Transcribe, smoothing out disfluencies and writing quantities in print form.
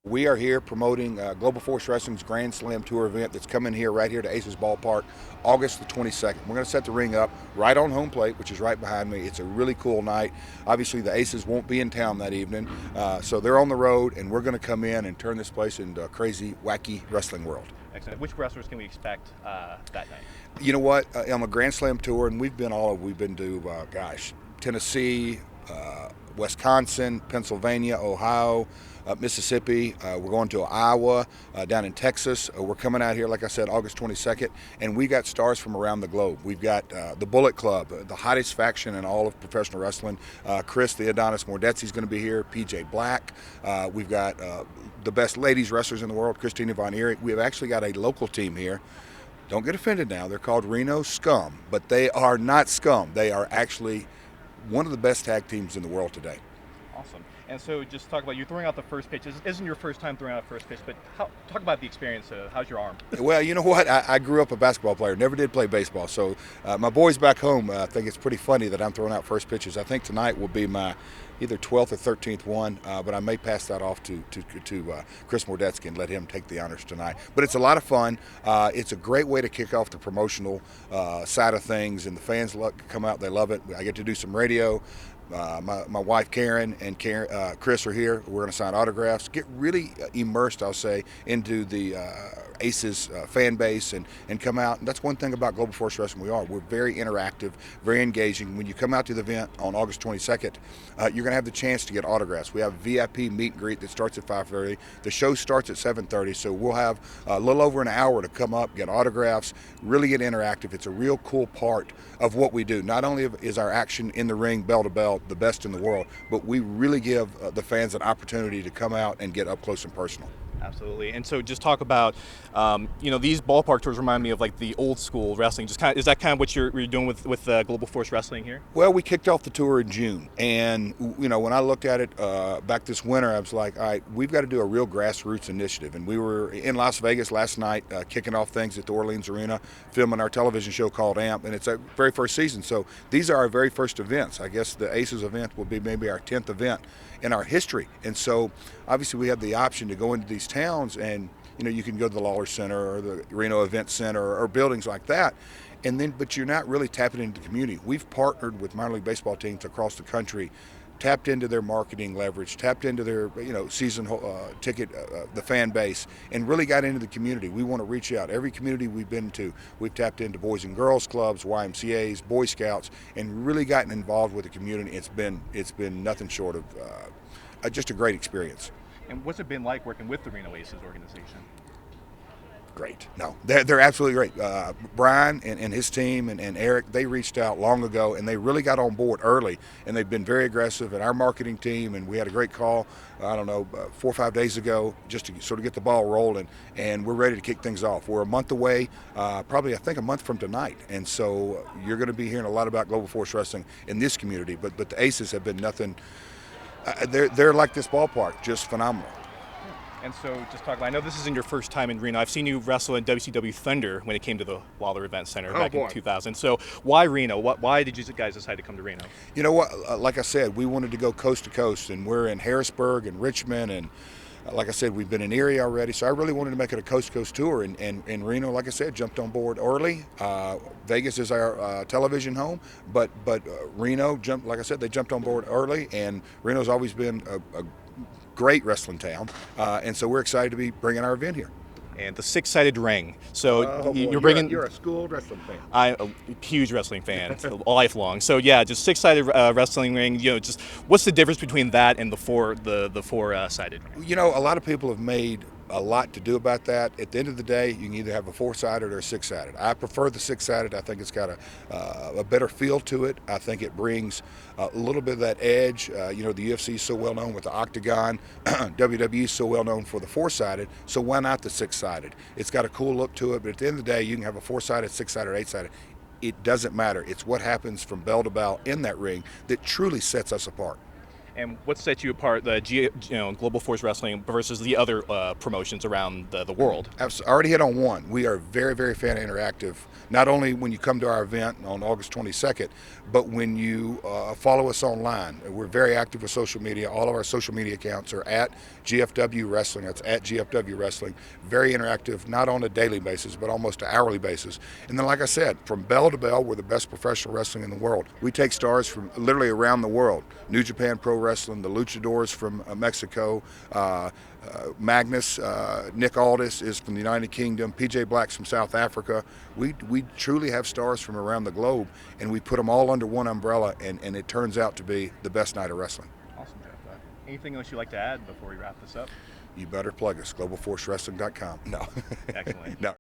We are here promoting Global Force Wrestling's Grand Slam Tour event that's coming here right here to Aces Ballpark, August the 22nd. We're going to set the ring up right on home plate, which is right behind me. It's a really cool night. Obviously, the Aces won't be in town that evening, so they're on the road, and we're going to come in and turn this place into a crazy, wacky wrestling world. Excellent. Which wrestlers can we expect that night? You know what? On a Grand Slam tour, and we've been all over. We've been to, Tennessee, Wisconsin, Pennsylvania, Ohio, Mississippi. We're going to Iowa, down in Texas. We're coming out here, like I said, August 22nd, and we got stars from around the globe. We've got the Bullet Club, the hottest faction in all of professional wrestling. Chris the Adonis Mordetzi is going to be here. PJ Black. We've got the best ladies wrestlers in the world, Christina Von Erich. We have actually got a local team here. Don't get offended now. They're called Reno Scum, but they are not scum. They are actually one of the best tag teams in the world today. Awesome. And so just talk about you throwing out the first pitch. This isn't your first time throwing out first pitch, but talk about the experience. How's your arm? Well, you know what? I grew up a basketball player, never did play baseball. So my boys back home think it's pretty funny that I'm throwing out first pitches. I think tonight will be my either 12th or 13th one, but I may pass that off to Chris Mordetzi and let him take the honors tonight. But it's a lot of fun. It's a great way to kick off the promotional side of things, and the fans come out. They love it. I get to do some radio. My wife Karen and Chris are here. We're going to sign autographs, get really immersed, I'll say, into the Aces fan base and come out. And that's one thing about Global Force Wrestling. We're very interactive, very engaging. When you come out to the event on August 22nd, you're going to have the chance to get autographs. We have VIP meet and greet that starts at 5:30. The show starts at 7:30, so we'll have a little over an hour to come up, get autographs, really get interactive. It's a real cool part of what we do. Not only is our action in the ring, bell to bell, the best in the world, but we really give the fans an opportunity to come out and get up close and personal. Absolutely. And so just talk about, these ballpark tours remind me of like the old school wrestling. Is that kind of what you're doing with Global Force Wrestling here? Well, we kicked off the tour in June, and when I looked at it back this winter, I was like, all right, we've got to do a real grassroots initiative. And we were in Las Vegas last night, kicking off things at the Orleans Arena, filming our television show called AMP, and it's our very first season. So these are our very first events. I guess the Aces event will be maybe our 10th event in our history. And so obviously we have the option to go into these towns, and you can go to the Lawler Center or the Reno Event Center or buildings like that, but you're not really tapping into the community. We've partnered with minor league baseball teams across the country, tapped into their marketing leverage, tapped into their season ticket, the fan base, and really got into the community. We want to reach out. Every community we've been to, we've tapped into Boys and Girls Clubs, YMCA's, Boy Scouts, and really gotten involved with the community. It's been nothing short of just a great experience. And what's it been like working with the Reno Aces organization? Great. No, they're absolutely great. Brian and his team and Eric, they reached out long ago, and they really got on board early, and they've been very aggressive. And our marketing team, and we had a great call, 4 or 5 days ago, just to sort of get the ball rolling, and we're ready to kick things off. We're a month away, probably I think a month from tonight, and so you're going to be hearing a lot about Global Force Wrestling in this community, but the Aces have been nothing. They're like this ballpark, just phenomenal. And so just talk about, I know this isn't your first time in Reno. I've seen you wrestle in WCW Thunder when it came to the Lawler Event Center back in 2000. So why Reno? Why did you guys decide to come to Reno? You know what? Like I said, we wanted to go coast to coast, and we're in Harrisburg and Richmond, and like I said, we've been in Erie already. So I really wanted to make it a coast-to-coast tour, and Reno, like I said, jumped on board early. Vegas is our television home, but Reno jumped. Like I said, they jumped on board early, and Reno's always been a great wrestling town, and so we're excited to be bringing our event here. And the six-sided ring. So you're a school wrestling fan. I'm a huge wrestling fan, lifelong. So yeah, just six-sided wrestling ring. Just what's the difference between that and the four-sided ring? A lot of people have made a lot to do about that. At the end of the day, you can either have a four-sided or a six-sided. I prefer the six-sided. I think it's got a better feel to it. I think it brings a little bit of that edge. The UFC is so well known with the octagon. WWE is so well known for the four-sided. So why not the six-sided? It's got a cool look to it. But at the end of the day, you can have a four-sided, six-sided, or eight-sided. It doesn't matter. It's what happens from bell to bell in that ring that truly sets us apart. And what sets you apart, Global Force Wrestling versus the other promotions around the world? I already hit on one. We are very, very fan interactive. Not only when you come to our event on August 22nd, but when you follow us online. We're very active with social media. All of our social media accounts are at GFW Wrestling. That's at GFW Wrestling. Very interactive, not on a daily basis, but almost an hourly basis. And then, like I said, from bell to bell, we're the best professional wrestling in the world. We take stars from literally around the world. New Japan Pro Wrestling, the Luchadors from Mexico, Magnus, Nick Aldis is from the United Kingdom, PJ Black's from South Africa. We truly have stars from around the globe, and we put them all under one umbrella, and it turns out to be the best night of wrestling. Awesome, Jeff. Anything else you'd like to add before we wrap this up? You better plug us, globalforcewrestling.com. No. Excellent. No.